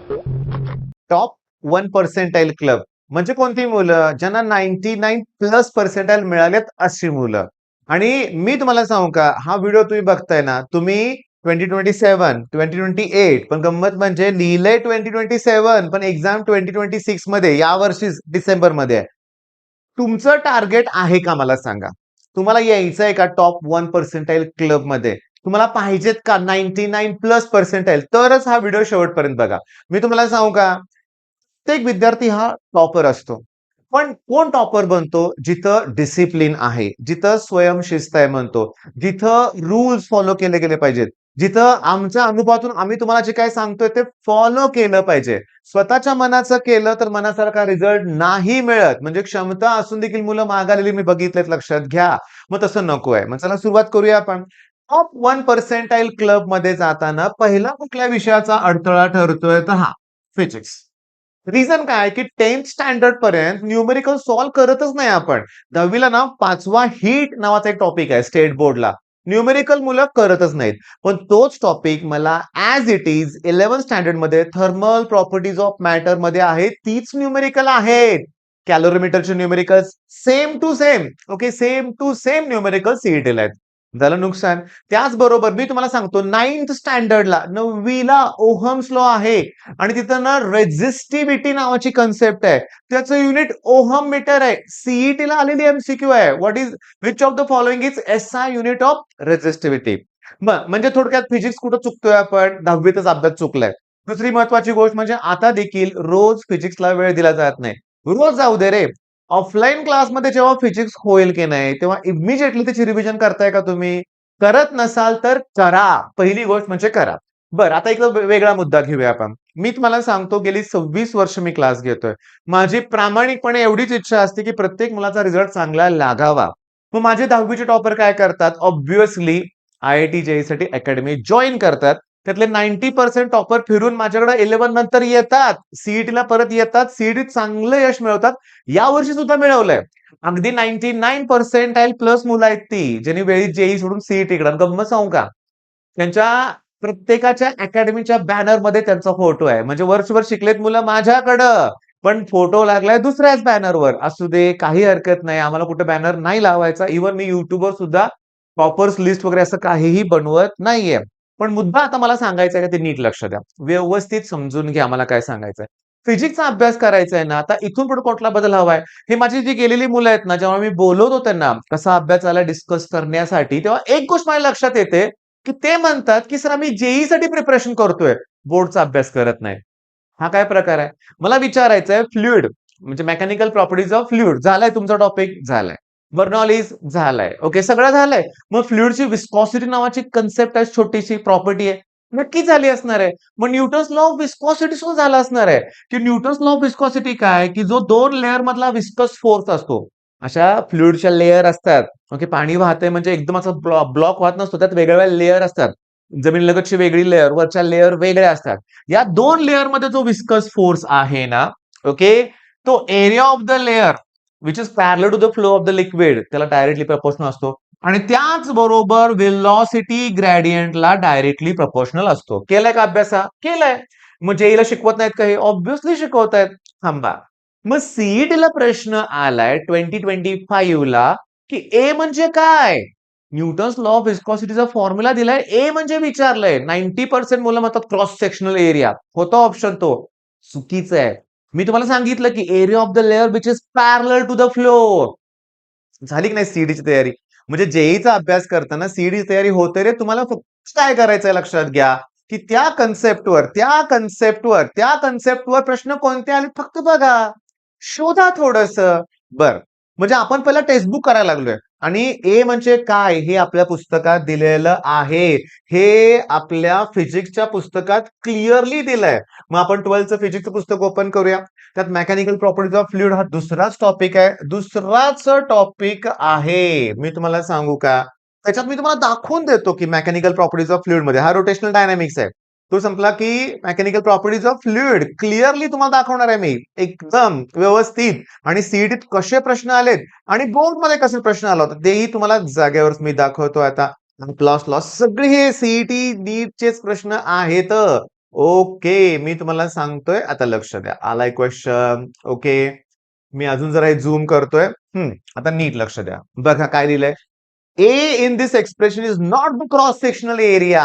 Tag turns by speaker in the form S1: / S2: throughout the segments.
S1: Top 1% club म्हणजे कोणती मुलं? ज्यांना 99+ मिळालेत अशी मुलं. आणि मी तुम्हाला सांगू का, हा व्हिडिओ तुम्ही बघताय ना, तुम्ही 2027, 2028 पण गंमत म्हणजे लिहिलंय 2027 पण एक्झाम 2026 मध्ये यावर्षीच डिसेंबरमध्ये आहे. तुमचं टार्गेट आहे का मला सांगा? तुम्हाला यायचं आहे का टॉप 1% क्लबमध्ये? तुम्हाला पाहिजेत का 99+ तरच हा व्हिडिओ शेवटपर्यंत बघा. मी तुम्हाला सांगू का? प्रत्येक विद्यार्थी हा टॉपर असतो. पण कोण टॉपर बनतो? जिथं डिसिप्लिन आहे, जिथं स्वयंशिस्त आहे म्हणतो, जिथं रूल्स फॉलो केले गेले पाहिजेत, जिथं आमच्या अनुभवातून आम्ही तुम्हाला जे काही सांगतोय ते फॉलो केलं पाहिजे. स्वतःच्या मनाचं केलं तर मनासारखा रिझल्ट नाही मिळत. म्हणजे क्षमता असून देखील मुलं मागालेली मी बघितलेत, लक्षात घ्या. मग तसं नको आहे. मग चला सुरुवात करूया आपण. टॉप 1% क्लबमध्ये जाताना पहिला कुठल्या विषयाचा अडथळा ठरतोय? तर हा फिजिक्स. रिझन काय की 10th स्टँडर्ड पर्यंत न्यूमेरिकल सॉल्व्ह करतच नाही आपण. 10वीला ना 5वा हीट नावाचा एक टॉपिक आहे स्टेट बोर्डला. न्यूमेरिकल मुलं करतच नाहीत. पण तोच टॉपिक मला as it is 11th standard मध्ये थर्मल प्रॉपर्टीज ऑफ मॅटर मध्ये आहे. तीच न्यूमेरिकल आहेत. कॅलोरीमीटरचे numerical same to same. Okay, same to same numerical सीईटीला आहेत. झालं नुकसान. त्याचबरोबर मी तुम्हाला सांगतो 9th स्टँडर्डला 9वीला ओहम्स लॉ आहे. आणि तिथं ना रेझिस्टिव्हिटी नावाची कन्सेप्ट आहे. त्याचं युनिट ओहम मीटर आहे. सीईटीला आलेली एमसीक्यू आहे. What is which of the following is SI unit of resistivity. म्हणजे थोडक्यात फिजिक्स कुठं चुकतोय आपण? 10वीतच अभ्यास चुकलाय. दुसरी महत्वाची गोष्ट म्हणजे आता देखील रोज फिजिक्सला वेळ दिला जात नाही. रोज जाऊ दे रे. ऑफलाईन क्लासमध्ये जेव्हा फिजिक्स होईल की नाही, तेव्हा इमिजिएटली त्याची रिव्हिजन करताय का तुम्ही? करत नसाल तर करा. पहिली गोष्ट म्हणजे करा. बरं, आता एक वेगळा मुद्दा घेऊया आपण. मी तुम्हाला सांगतो गेली 26 वर्ष मी क्लास घेतोय. माझी प्रामाणिकपणे एवढीच इच्छा असते की प्रत्येक मुलाचा रिझल्ट चांगला लागावा. मग माझे 10वीचे टॉपर काय करतात? ऑब्व्हियसली IIT JEE साठी अकॅडमी जॉईन करतात. त्यातले 90% टॉपर फिरून माझ्याकडे 11 नंतर येतात. सीईटीला परत येतात. सीईटीत चांगलं यश मिळवतात. यावर्षी सुद्धा मिळवलंय. अगदी 99% प्लस मुलं आहेत ती, ज्यांनी वेळी जेई सोडून सीईटीकडे. गंमत सांगू का? त्यांच्या प्रत्येकाच्या अकॅडमीच्या बॅनरमध्ये त्यांचा फोटो आहे. म्हणजे वर्षभर शिकलेत मुलं माझ्याकडं, पण फोटो लागलाय दुसऱ्याच बॅनरवर. असू दे, काही हरकत नाही. आम्हाला कुठे बॅनर नाही लावायचा. इव्हन मी YouTubeवर सुद्धा टॉपर्स लिस्ट वगैरे असं काहीही बनवत नाहीये. पण मुद्दा आता मला सांगायचा आहे का ते नीट लक्ष द्या. व्यवस्थित समजून घ्या मला काय सांगायचंय. फिजिक्सचा अभ्यास करायचा आहे ना, आता इथून पुढे कुठला बदल हवाय? हे माझी जी गेलेली मुलं आहेत ना, जेव्हा मी बोलवतो त्यांना कसा अभ्यास झाला डिस्कस करण्यासाठी, तेव्हा एक गोष्ट माझ्या लक्षात येते, की ते म्हणतात, की "सर आम्ही जेईई साठी प्रिपरेशन करतोय, बोर्डचा अभ्यास करत नाही." हा काय प्रकार आहे? मला विचारायचं आहे फ्लुइड म्हणजे मेकॅनिकल प्रॉपर्टीज ऑफ फ्लुइड झालाय तुमचा टॉपिक? झालाय. बर्नॉलिस झालाय. ओके, सगळं झालंय. मग फ्लुइडची विस्कॉसिटी नावाची कन्सेप्ट आहे, छोटीशी प्रॉपर्टी आहे. नक्की झाली असणार आहे. मग न्यूटन्स लॉ ऑफ विस्कॉसिटी सुद्धा झाला असणार आहे, की न्यूटन्स लॉ ऑफ विस्कॉसिटी काय? की जो 2 लेयर मधला विस्कस फोर्स असतो. अशा फ्लुइडच्या लेयर असतात. ओके, पाणी वाहतंय म्हणजे एकदम असं ब्लॉक वाहत नसतो. त्यात वेगवेगळ्या लेयर असतात. जमिनीलगतची वेगळी लेयर, वरच्या लेयर वेगळ्या असतात. या 2 लेयर मध्ये जो विस्कस फोर्स आहे ना, ओके, तो area of the layer which is parallel to the flow of the liquid त्याला डायरेक्टली प्रपोर्शनल असतो. आणि त्याच बरोबर वेलॉसिटी ग्रेडियंटला डायरेक्टली प्रपोर्शनल असतो. केलाय का अभ्यास हा? केलाय. मग जेईला शिकवत नाहीत का हे? ऑब्व्हियसली शिकवतायत. थांबा. मग सीईटीला प्रश्न आलाय 2025 ला, की ए म्हणजे काय? न्यूटन्स लॉ ऑफ विस्कॉसिटीचा फॉर्म्युला दिलाय. ए म्हणजे विचारलंय. 90% मुलं म्हणतात क्रॉस सेक्शनल एरिया. होता ऑप्शन तो. चुकीचं आहे. मी तुम्हाला सांगितलं की area of the layer which is parallel to the floor. झाली की नाही सीईटीची तयारी? म्हणजे जेईचा अभ्यास करताना सीईटीची तयारी होते रे. तुम्हाला फक्त काय करायचंय लक्षात घ्या, की त्या कन्सेप्टवर प्रश्न कोणते आले फक्त बघा. शोधा थोडंसं. बरं. म्हणजे आपण पहिला टेक्स्टबुक करायला लागलोय आणि ए म्हणजे काय हे आपल्या पुस्तकात दिलेलं आहे. हे आपल्या फिजिक्सच्या पुस्तकात क्लिअरली दिलंय. मग आपण 12th फिजिक्सचं पुस्तक ओपन करूया. त्यात मेकॅनिकल प्रॉपर्टीज ऑफ फ्लुइड हा दुसराच टॉपिक आहे. दुसराच टॉपिक आहे. मी तुम्हाला सांगू का? त्याच्यात मी तुम्हाला दाखवून देतो की मेकॅनिकल प्रॉपर्टीज ऑफ फ्लुइड मध्ये हा रोटेशनल डायनामिक्स आहे. तो संपला की mechanical properties of fluid clearly तुम्हाला दाखवणार आहे मी. एकदम व्यवस्थित. आणि सीईटीत कसे प्रश्न आलेत आणि बोर्डमध्ये कसे प्रश्न आला होता तेही तुम्हाला जागेवर मी दाखवतो आता. लॉस लॉस सगळे हे सीईटी नीटचेच प्रश्न आहेत. ओके, मी तुम्हाला सांगतोय, आता लक्ष द्या. आलाय क्वेश्चन. ओके. मी अजून जरा झूम करतोय. आता नीट लक्ष द्या. बघा काय दिलंय. A in this expression is not the cross-sectional area.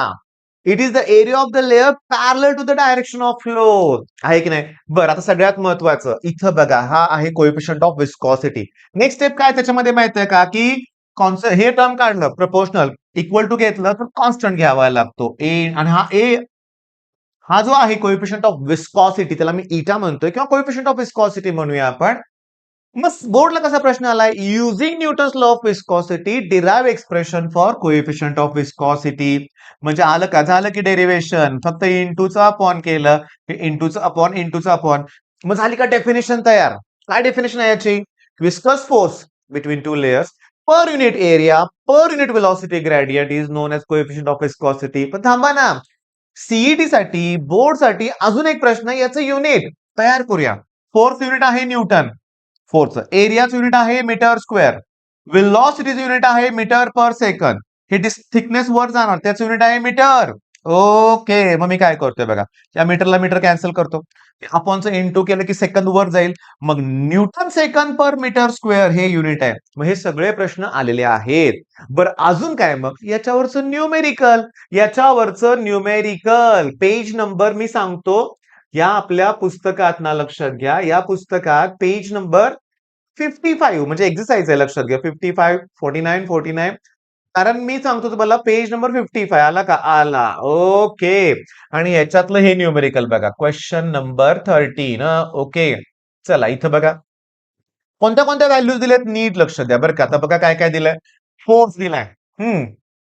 S1: It is the area of the layer parallel to the direction of flow. आहे की नाही? बरं, आता सगळ्यात महत्वाचं इथं बघा, हा आहे coefficient of viscosity. Next step काय त्याच्यामध्ये माहिती आहे का, की हे टर्म काढलं प्रपोर्शनल इक्वल टू घेतलं तर कॉन्स्टंट घ्यावा लागतो. ए आणि हा जो आहे कोएफिशियंट ऑफ विस्कॉसिटी, त्याला मी इटा म्हणतोय किंवा कोएफिशियंट ऑफ विस्कॉसिटी म्हणूया आपण. मग बोर्डला कसा प्रश्न आलाय, using Newton's law of viscosity derive expression for coefficient of viscosity. म्हणजे आलं का, झालं की डेरिव्हेशन, फक्त इंटूचं अपॉन केलं, इंटूचं अपॉन. मग झाली का डेफिनेशन तयार. काय डेफिनेशन आहे याची, viscous force between two layers per unit area per unit velocity gradient is known as coefficient of viscosity. पण थांबा ना, सीईटी साठी, बोर्ड साठी अजून एक प्रश्न, याचं युनिट तयार करूया. फोर्स युनिट आहे न्यूटन, फोर्स एरियाच युनिट आहे मीटर स्क्वेअर, वेलॉसिटीच युनिट आहे मीटर पर सेकंड. हे थिकनेस वर जाणार, त्याचं युनिट आहे मीटर. ओके, मग मी काय करतोय बघा, या मीटरला मीटर कॅन्सल करतो, अपॉनचं इंटू केलं की सेकंद वर जाईल. मग newton second per metre square हे युनिट आहे. मग हे सगळे प्रश्न आलेले आहेत. बरं अजून काय, मग याच्यावरचं न्यूमेरिकल पेज नंबर मी सांगतो. या आपल्या पुस्तकात ना, लक्षात घ्या, या पुस्तकात पेज नंबर 55 म्हणजे एक्सरसाइज आहे, लक्षात घ्या. 55, 49, 49. कारण मी सांगतो तुम्हाला पेज नंबर 55 आला का, आला. ओके. आणि याच्यातलं हे न्यूमेरिकल बघा, क्वेश्चन नंबर 13. ओके, चला इथं बघा कोणत्या कोणत्या व्हॅल्यूज दिल्यात, नीट लक्ष द्या बरं का. आता बघा काय काय दिलंय. फोर्स दिलाय,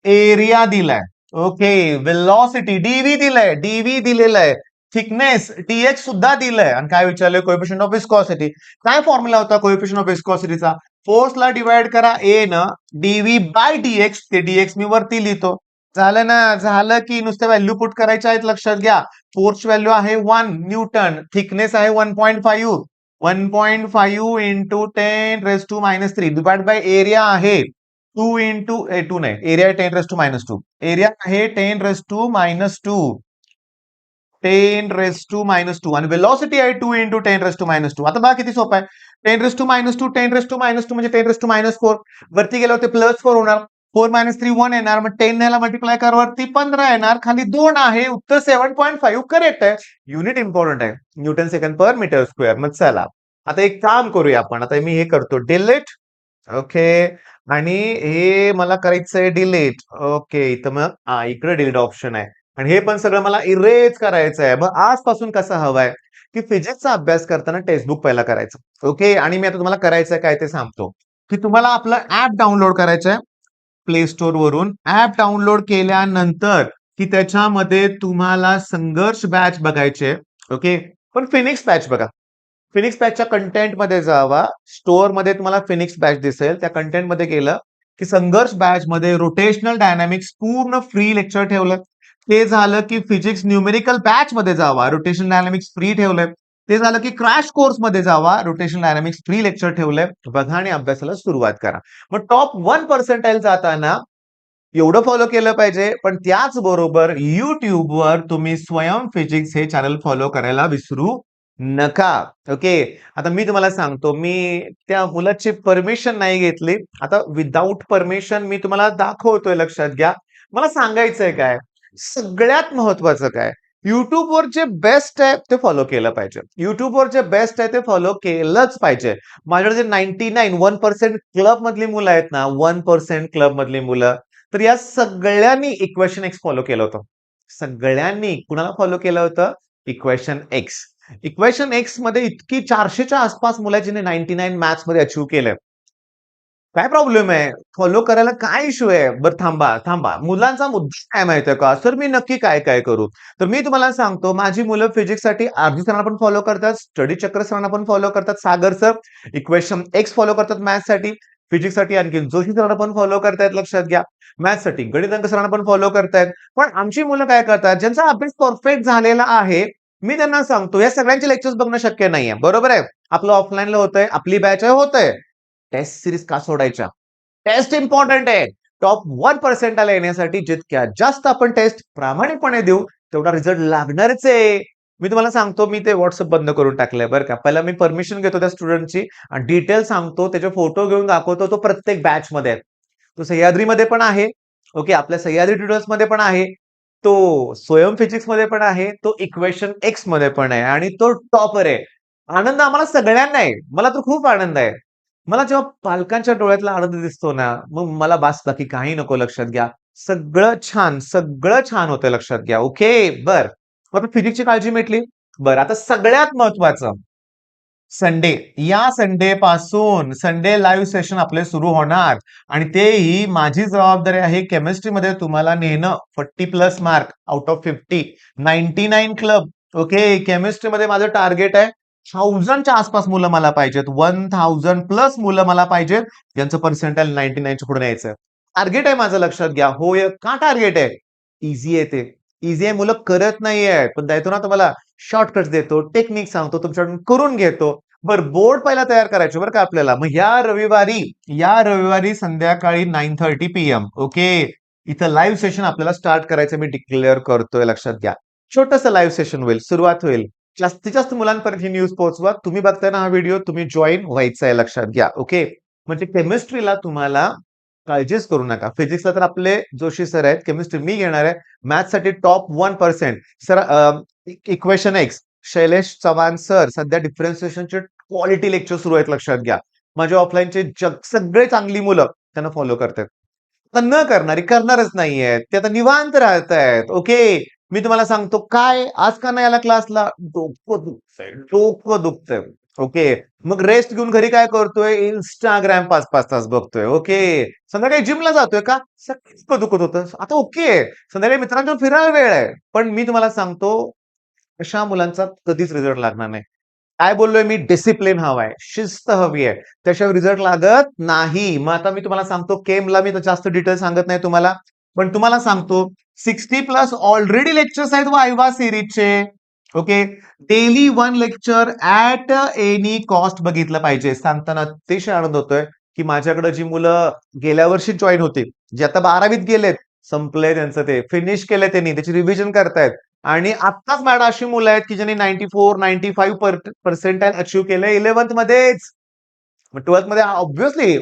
S1: एरिया दिलाय, ओके, वेलॉसिटी डीव्ही दिलाय, डीव्ही दिलेला आहे, थिकनेस टीएच सुद्धा दिलंय, आणि काय विचारलंय, कोएफिशियंट ऑफ विस्कॉसिटी. काय फॉर्म्युला होता कोएफिशियंट ऑफ विस्कॉसिटीचा, फोर्सला डिवाइड करा ए न डीव्ही बाय डीएक्स. ते डीएक्स मी वरती लिहितो. झालं ना, झालं की नुसत्या व्हॅल्यू पुट करायच्या आहेत, लक्षात घ्या. फोर्स व्हॅल्यू आहे 1 न्यूटन, थिकनेस आहे 1.5, 1.5 इंटू 10⁻³ डिवाइड बाय एरिया आहे 2 इंटू 2 नाही, एरिया आहे 10⁻², एरिया आहे 10⁻², 10⁻², आणि वेलॉसिटी आहे 2 इंटू 10⁻². आता बघा किती सोपं आहे. 10⁻², 10⁻² म्हणजे 10⁻⁴. वरती गेल्यावर ते +4 होणार, 4 - 3 1 येणार, मग 10 न्याला मल्टिप्लाय कर, वरती 15 येणार, खाली 2 आहे, उत्तर 7.5 करेक्ट आहे. युनिट इम्पॉर्टंट आहे, न्यूटन सेकंड पर मीटर स्क्वेअर. मग चला आता एक काम करूया आपण, आता मी हे करतो डिलीट. ओके, आणि हे मला करायचंय डिलीट. ओके, इथं मग इकडे डिलीट ऑप्शन आहे, आणि हे पण सगळं मला इरेज करायचं आहे. मग आजपासून कसं हवंय, की फिजिक्सचा अभ्यास करताना टेक्स्टबुक पहिला करायचं. ओके, आणि मी आता तुम्हाला करायचंय काय ते सांगतो, की तुम्हाला आपलं ऍप डाउनलोड करायचंय प्ले स्टोर वरून. ऍप डाउनलोड केल्यानंतर की त्याच्यामध्ये तुम्हाला संघर्ष बॅच बघायचे. ओके, पण फिनिक्स बॅच बघा. फिनिक्स बॅचच्या कंटेंट मध्ये जावा, स्टोअर मध्ये तुम्हाला फिनिक्स बॅच दिसेल. त्या कंटेंट मध्ये गेलं की संघर्ष बॅच मध्ये रोटेशनल डायनामिक्स पूर्ण फ्री लेक्चर ठेवलं. ते झालं की फिजिक्स न्यूमेरिकल बॅच मध्ये जावा, रोटेशनल डायनामिक्स फ्री ठेवलंय. ते झालं की क्रॅश कोर्स मध्ये जावा, रोटेशनल डायनामिक्स फ्री लेक्चर ठेवलंय. बघा आणि अभ्यासाला सुरुवात करा. मग टॉप 1% जाताना एवढं फॉलो केलं पाहिजे, पण त्याचबरोबर युट्यूबवर तुम्ही स्वयं फिजिक्स हे चॅनल फॉलो करायला विसरू नका. ओके, आता मी तुम्हाला सांगतो, मी त्या मुलाची परमिशन नाही घेतली. आता विदाऊट परमिशन मी तुम्हाला दाखवतोय, लक्षात घ्या. मला सांगायचंय काय, सगळ्यात महत्वाचं काय, युट्यूबवर जे बेस्ट आहे ते फॉलो केलं पाहिजे. युट्यूबवर जे बेस्ट आहे ते फॉलो केलंच पाहिजे. माझ्याकडे जे 1% क्लब मधली मुलं आहेत ना, 1% क्लब मधली मुलं, तर या सगळ्यांनी इक्वेशन एक्स फॉलो केलं होतं. सगळ्यांनी कुणाला फॉलो केलं होतं, इक्वेशन एक्स. इक्वेशन एक्स मध्ये इतकी 400च्या आसपास मुलं जिने 99 मॅथ्स मध्ये अचीव्ह केलंय. काय प्रॉब्लेम आहे, फॉलो करायला काय इश्यू आहे. बरं थांबा थांबा, मुलांचा मुद्दा काय माहितीये का, सर मी नक्की काय काय करू. तर मी तुम्हाला सांगतो, माझी मुलं फिजिक्ससाठी आरजी सरांना पण फॉलो करतात, स्टडी चक्र सरांना पण फॉलो करतात, सागर सर इक्वेशन एक्स फॉलो करतात मॅथ्ससाठी, फिजिक्ससाठी आणखी जोशी सरांना पण फॉलो करतायत, लक्षात घ्या. मॅथ्ससाठी गणितांक सरांना पण फॉलो करतायत. पण आमची मुलं काय करतात, ज्यांचा अभ्यास परफेक्ट झालेला आहे, मी त्यांना सांगतो या सगळ्यांचे लेक्चर्स बघणं शक्य नाहीये. बरोबर आहे, आपलं ऑफलाईनला होतंय, आपली बॅच आहे, होतंय. टेस्ट सिरीज का सोडायच्या, टेस्ट इम्पॉर्टंट आहे. टॉप 1%ला येण्यासाठी जितक्या जास्त आपण टेस्ट प्रामाणिकपणे देऊ, तेवढा रिझल्ट लागणारच आहे. मी तुम्हाला सांगतो, मी ते WhatsApp बंद करून टाकलंय बरं का. पहिला मी परमिशन घेतो त्या स्टुडंटची आणि डिटेल सांगतो, त्याचे फोटो घेऊन दाखवतो. तो प्रत्येक बॅचमध्ये आहे. तो सह्याद्रीमध्ये पण आहे. ओके. आपल्या सह्याद्री ट्युटर्समध्ये पण आहे. तो स्वयं फिजिक्समध्ये पण आहे. तो इक्वेशन एक्समध्ये पण आहे आणि तो टॉपर आहे. आनंद आम्हाला सगळ्यांना आहे. मला तर खूप आनंद आहे. मला जेव्हा पालकांच्या डोळ्यातला आनंद दिसतो ना, मग मला बास बाकी काही नको लक्षात घ्या. सगळं छान होतं लक्षात घ्या. ओके. बरं. मग फिजिक्सची काळजी मिटली. बरं आता सगळ्यात महत्वाचं संडे. या संडे पासून संडे लाईव्ह सेशन आपले सुरू होणार आणि तेही माझी जबाबदारी आहे केमिस्ट्रीमध्ये तुम्हाला नेणं 40 plus mark out of 50. 99 club. Okay. केमिस्ट्रीमध्ये माझं टार्गेट आहे 1000च्या आसपास मुलं मला पाहिजेत. 1000 प्लस मुलं मला पाहिजेत. ज्यांचं पर्सेंटाइल 99च्या पुढे न्यायचं. टार्गेट आहे माझं लक्षात घ्या. होय. का टार्गेट आहे? इझी आहे ते. इझी आहे. मुलं करत नाहीये. पण देतो ना तुम्हाला शॉर्टकट्स देतो, टेक्निक सांगतो, तुमच्याकडून करून घेतो. बरं बोर्ड पहिला तयार करायचे बरं का आपल्याला. मग या रविवारी संध्याकाळी 9:30 PM ओके. इथं लाईव्ह सेशन आपल्याला स्टार्ट करायचं मी डिक्लेअर करतोय लक्षात घ्या. छोटंसं लाईव्ह सेशन होईल, सुरुवात होईल. जास्तीत जास्त मुलांपर्यंत ही न्यूज पोहोचवा. तुम्ही बघताय ना हा व्हिडिओ, तुम्ही जॉईन व्हायचं आहे लक्षात घ्या. ओके. म्हणजे केमिस्ट्रीला तुम्हाला काळजीच करू नका. फिजिक्सला तर आपले जोशी सर आहेत. केमिस्ट्री मी घेणार आहे. मॅथ्ससाठी top 1% sir equation X Shailesh Chavan sir सध्या डिफरन्शिएशनचे क्वालिटी लेक्चर सुरू आहेत लक्षात घ्या. माझे ऑफलाईनचे सगळे चांगली मुलं त्यांना फॉलो करतात. आता न करणारी करणारच नाहीयेत. ते आता निवांत राहतायत. ओके. मी तुम्हाला सांगतो काय आज का नाही आला क्लासला? डोकं दुखतंय. ओके. मग रेस्ट घेऊन घरी काय करतोय? Instagram 5-5 तास बघतोय. ओके. संध्याकाळी जिमला जातोय का? सगळं दुखत होतं. आता ओके. संध्याकाळी मित्रांसोबत फिरायला वेळ आहे. पण मी तुम्हाला सांगतो अशा मुलांचा कधीच रिझल्ट लागणार नाही. काय बोललोय मी? डिसिप्लिन हवाय, शिस्त हवी आहे. त्याशिवाय रिझल्ट लागत नाही. मग आता मी तुम्हाला सांगतो केमला मी तर जास्त डिटेल सांगत नाही तुम्हाला. पण तुम्हाला सांगतो 60 प्लस ऑलरेडी लेक्चर्स आहेत वायवा सीरीजचे. Okay. Daily 1 lecture at any cost बघितलं पाहिजे. सांगताना अतिशय आनंद होतोय, की माझ्याकडे जी मुलं गेल्या वर्षी जॉइन होती, जे आता 12वीत गेलेत, संपलंय त्यांचं ते. फिनिश केलंय त्यांनी, त्याची रिव्हिजन करतायत. आणि आत्ताच माझ्याकडे अशी मुलं आहेत, की ज्यांनी 94, 95 पर्सेंटाइल अचीव्ह केलंय 11th मध्येच. मग 12th मध्ये ऑब्व्हियसली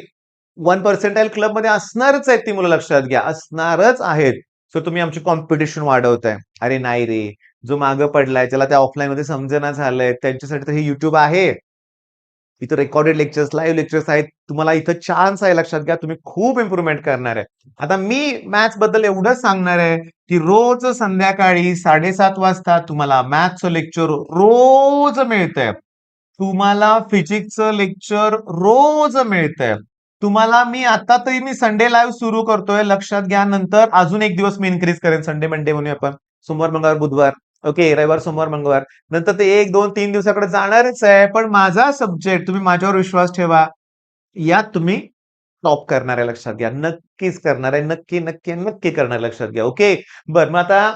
S1: 1 पर्सेंटाइल क्लबमध्ये असणारच आहेत ती मुलं लक्षात घ्या. असणारच आहेत. सो तुम्ही आमची कॉम्पिटिशन वाढवताय. अरे नाही रे. जो मागं पडलाय, ज्याला त्या ऑफलाईनमध्ये समजेना झालंय, त्यांच्यासाठी तर हे YouTube आहे. इथं रेकॉर्डेड लेक्चर्स, लाईव्ह लेक्चर्स आहेत. तुम्हाला इथं चान्स आहे लक्षात घ्या. तुम्ही खूप इम्प्रुव्हमेंट करणार आहे. आता मी मॅथ्स बद्दल एवढंच सांगणार आहे, की रोज संध्याकाळी 7:30 वाजता तुम्हाला मॅथ्सचं लेक्चर रोज मिळतंय. तुम्हाला फिजिक्सचं लेक्चर रोज मिळतंय. तुम्हाला मी आता तरी मी संडे लाईव्ह सुरू करतोय. लक्षात घ्या. नंतर अजून एक दिवस मी इन्क्रीज करेन. संडे, मंडे म्हणूया आपण. सोमवार, मंगळवार, बुधवार. ओके. रविवार, सोमवार, मंगळवार. नंतर ते 1, 2, 3 दिवसाकडे जाणारच आहे. पण माझा सब्जेक्ट तुम्ही माझ्यावर विश्वास ठेवा. यात तुम्ही टॉप करणार आहे लक्षात घ्या. नक्कीच करणार आहे. नक्की करणार आहे लक्षात घ्या. ओके. बरं मग आता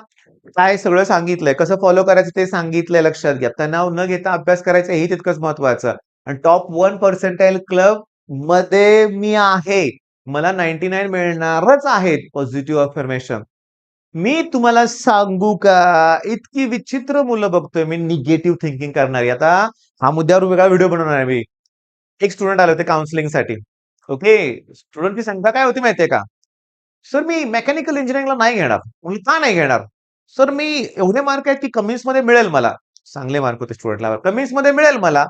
S1: काय सगळं सांगितलंय. कसं फॉलो करायचं ते सांगितलंय लक्षात घ्या. तणाव न घेता अभ्यास करायचा हेही तितकंच महत्वाचं. आणि टॉप 1 पर्सेंटाइल क्लब मध्ये मी आहे. मला 99 मिळणारच आहेत. Positive affirmation. मी तुम्हाला सांगू का? इतकी विचित्र मुलं बघतोय मी निगेटिव्ह थिंकिंग करणारी. आता हा मुद्द्यावर वेगळा व्हिडिओ बनवणार आहे मी. एक स्टुडंट आले होते काउन्सिलिंगसाठी. ओके. स्टुडंटची संख्या काय होती माहितीये का? सर मी मेकॅनिकल इंजिनिअरिंगला नाही घेणार. म्हणलं का नाही घेणार? सर मी एवढे मार्क आहेत की कमिन्समध्ये मिळेल मला. चांगले मार्क होते स्टुडंटला. कमिन्समध्ये मिळेल मला.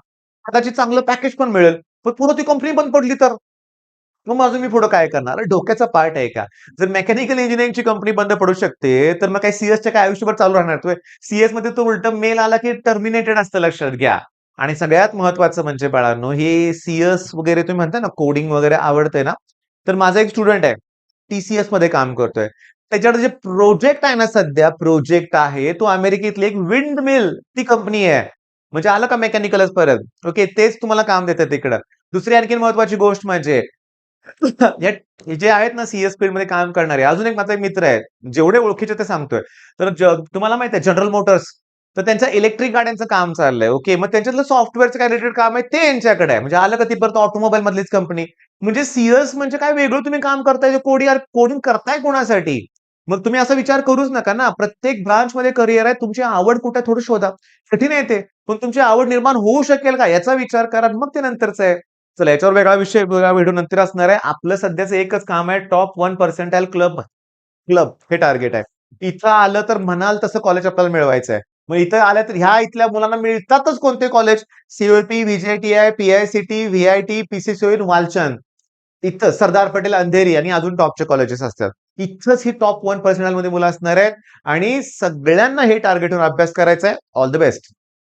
S1: कदाचित चांगलं पॅकेज पण मिळेल. पण पुढे ती कंपनी बंद पडली तर? मग माझं मी पुढे काय करणार? अरे डोक्याचा पार्ट आहे का? जर मेकॅनिकल इंजिनिअरिंगची कंपनी बंद पडू शकते, तर मग काय सीएसच्या काय आयुष्यभर चालू राहणार? सीएसमध्ये तो उलट मेल आला की टर्मिनेटेड असतं लक्षात घ्या. आणि सगळ्यात महत्वाचं म्हणजे बाळांनो, हे सीएस वगैरे तुम्ही म्हणता ना कोडिंग वगैरे आवडतंय ना, तर माझा एक स्टुडंट आहे. टीसीएस मध्ये काम करतोय. त्याच्याकडे जे प्रोजेक्ट आहे ना सध्या प्रोजेक्ट आहे तो अमेरिकेतली एक विंड मिल ती कंपनी आहे. म्हणजे आलं का मेकॅनिकलच परत. ओके. तेच तुम्हाला काम देतात तिकडं. दुसरी आणखी महत्वाची गोष्ट म्हणजे हे जे आहेत ना सीएस फील्डमध्ये काम करणारे, अजून एक माझा एक मित्र आहे. जेवढे ओळखीचे ते सांगतोय. तर तुम्हाला माहिती आहे जनरल मोटर्स, तर त्यांचं इलेक्ट्रिक गाड्यांचं काम चाललंय. ओके. मग त्यांच्यातलं सॉफ्टवेअरचं काय रिलेटेड काम आहे ते यांच्याकडे आहे. म्हणजे आलं का ती परत ऑटोमोबाईल मधलीच कंपनी. म्हणजे सीएस म्हणजे काय वेगळं तुम्ही काम करताय कोडिंग करताय कोणासाठी? मग तुम्ही असा विचार करूच नका ना. प्रत्येक ब्रांचमध्ये करियर आहे. तुमची आवड कुठे आहे थोडं शोधा. कठीण आहे ते. पण तुमची आवड निर्माण होऊ शकेल का याचा विचार करा. मग ते नंतरचं आहे. चला याच्यावर वेगळा विषय वेगळा व्हिडिओ नंतर असणार आहे. आपलं सध्याचं एकच काम आहे टॉप 1 पर्सेंटाइल क्लब क्लब हे टार्गेट आहे. इथं आलं तर म्हणाल तसं कॉलेज आपल्याला मिळवायचं आहे. मग इथं आलं तर ह्या इथल्या मुलांना मिळतातच कोणते college? COP, VJTI, PICT, VIT, PCCO इन वालचंद. इथं सरदार पटेल अंधेरी आणि अजून टॉपचे कॉलेजेस असतात. इथंच ही टॉप 1 पर्सेंटाइल मध्ये मुलं असणार आहेत आणि सगळ्यांना हे टार्गेटवर अभ्यास करायचा आहे. All the best.